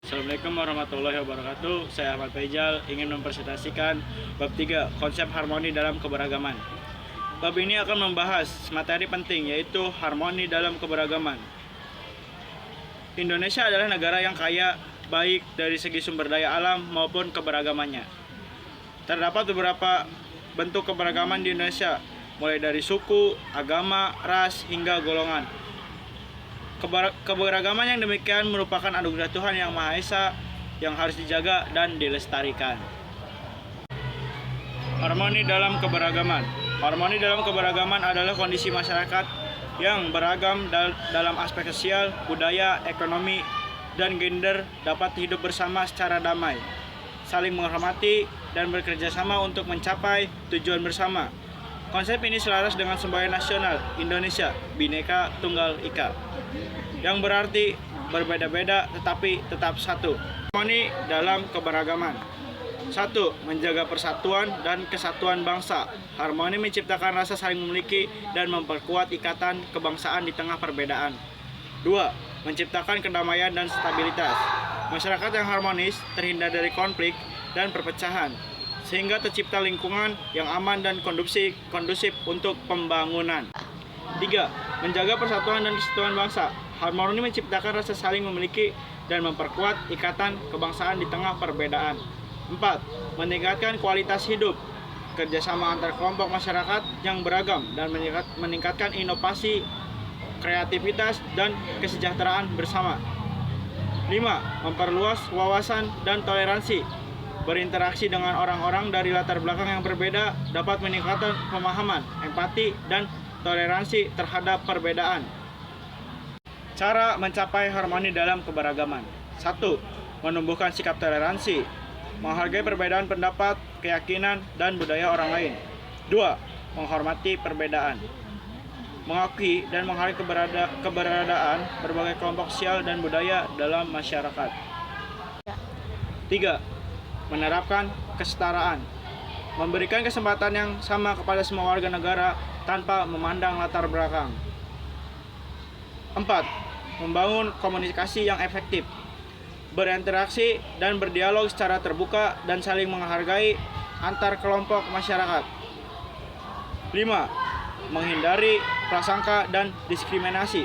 Assalamualaikum warahmatullahi wabarakatuh. Saya Ahmad Faijal ingin mempresentasikan bab 3, konsep harmoni dalam keberagaman. Bab ini akan membahas materi penting, yaitu harmoni dalam keberagaman. Indonesia adalah negara yang kaya baik dari segi sumber daya alam maupun keberagamannya. Terdapat beberapa bentuk keberagaman di Indonesia, mulai dari suku, agama, ras, hingga golongan. Keberagaman yang demikian merupakan anugerah Tuhan Yang Maha Esa yang harus dijaga dan dilestarikan. Harmoni dalam keberagaman. Harmoni dalam keberagaman adalah kondisi masyarakat yang beragam dalam aspek sosial, budaya, ekonomi, dan gender dapat hidup bersama secara damai, saling menghormati, dan bekerja sama untuk mencapai tujuan bersama. Konsep ini selaras dengan semboyan nasional Indonesia, Bhinneka Tunggal Ika, yang berarti berbeda-beda tetapi tetap satu. Harmoni dalam keberagaman. 1. Menjaga persatuan dan kesatuan bangsa. Harmoni menciptakan rasa saling memiliki dan memperkuat ikatan kebangsaan di tengah perbedaan. 2. Menciptakan kedamaian dan stabilitas. Masyarakat yang harmonis terhindar dari konflik dan perpecahan, sehingga tercipta lingkungan yang aman dan kondusif untuk pembangunan. 3. Menjaga persatuan dan kesatuan bangsa. Harmoni menciptakan rasa saling memiliki dan memperkuat ikatan kebangsaan di tengah perbedaan. 4. Meningkatkan kualitas hidup. Kerjasama antar kelompok masyarakat yang beragam dan meningkatkan inovasi, kreativitas, dan kesejahteraan bersama. 5. Memperluas wawasan dan toleransi. Berinteraksi dengan orang-orang dari latar belakang yang berbeda dapat meningkatkan pemahaman, empati, dan toleransi terhadap perbedaan. Cara mencapai harmoni dalam keberagaman. 1. Menumbuhkan sikap toleransi, menghargai perbedaan pendapat, keyakinan, dan budaya orang lain. 2. Menghormati perbedaan, mengakui dan menghargai keberadaan berbagai kelompok sosial dan budaya dalam masyarakat. 3. Menerapkan kesetaraan, memberikan kesempatan yang sama kepada semua warga negara tanpa memandang latar belakang. 4. Membangun komunikasi yang efektif, berinteraksi dan berdialog secara terbuka dan saling menghargai antar kelompok masyarakat. 5. Menghindari prasangka dan diskriminasi,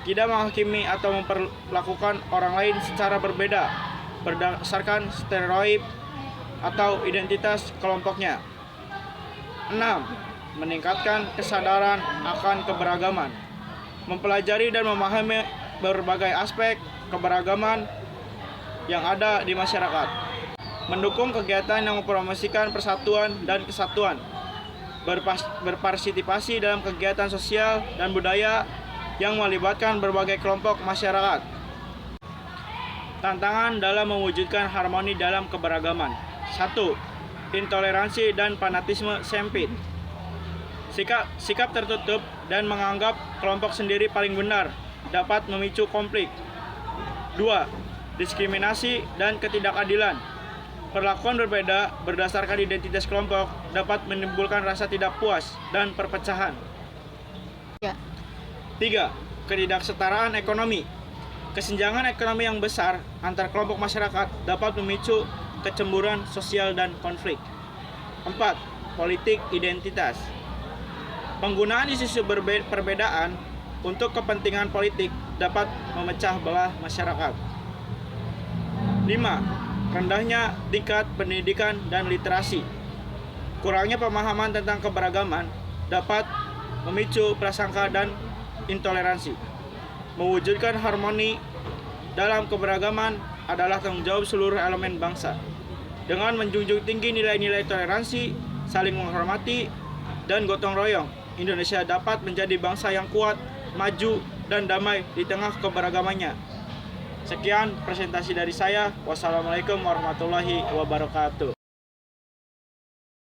tidak menghakimi atau memperlakukan orang lain secara berbeda berdasarkan stereotip atau identitas kelompoknya. 6. Meningkatkan kesadaran akan keberagaman, mempelajari dan memahami berbagai aspek keberagaman yang ada di masyarakat. Mendukung kegiatan yang mempromosikan persatuan dan kesatuan, berpartisipasi dalam kegiatan sosial dan budaya yang melibatkan berbagai kelompok masyarakat. Tantangan dalam mewujudkan harmoni dalam keberagaman. 1. Intoleransi dan fanatisme sempit. Sikap tertutup dan menganggap kelompok sendiri paling benar dapat memicu konflik. 2. Diskriminasi dan ketidakadilan. Perlakuan berbeda berdasarkan identitas kelompok dapat menimbulkan rasa tidak puas dan perpecahan. 3. Ketidaksetaraan ekonomi. Kesenjangan ekonomi yang besar antar kelompok masyarakat dapat memicu kecemburuan sosial dan konflik. 4. Politik identitas. Penggunaan isu-isu perbedaan untuk kepentingan politik dapat memecah belah masyarakat. 5. Rendahnya tingkat pendidikan dan literasi. Kurangnya pemahaman tentang keberagaman dapat memicu prasangka dan intoleransi. Mewujudkan harmoni dalam keberagaman adalah tanggung jawab seluruh elemen bangsa. Dengan menjunjung tinggi nilai-nilai toleransi, saling menghormati, dan gotong royong, Indonesia dapat menjadi bangsa yang kuat, maju, dan damai di tengah keberagamannya. Sekian presentasi dari saya. Wassalamualaikum warahmatullahi wabarakatuh.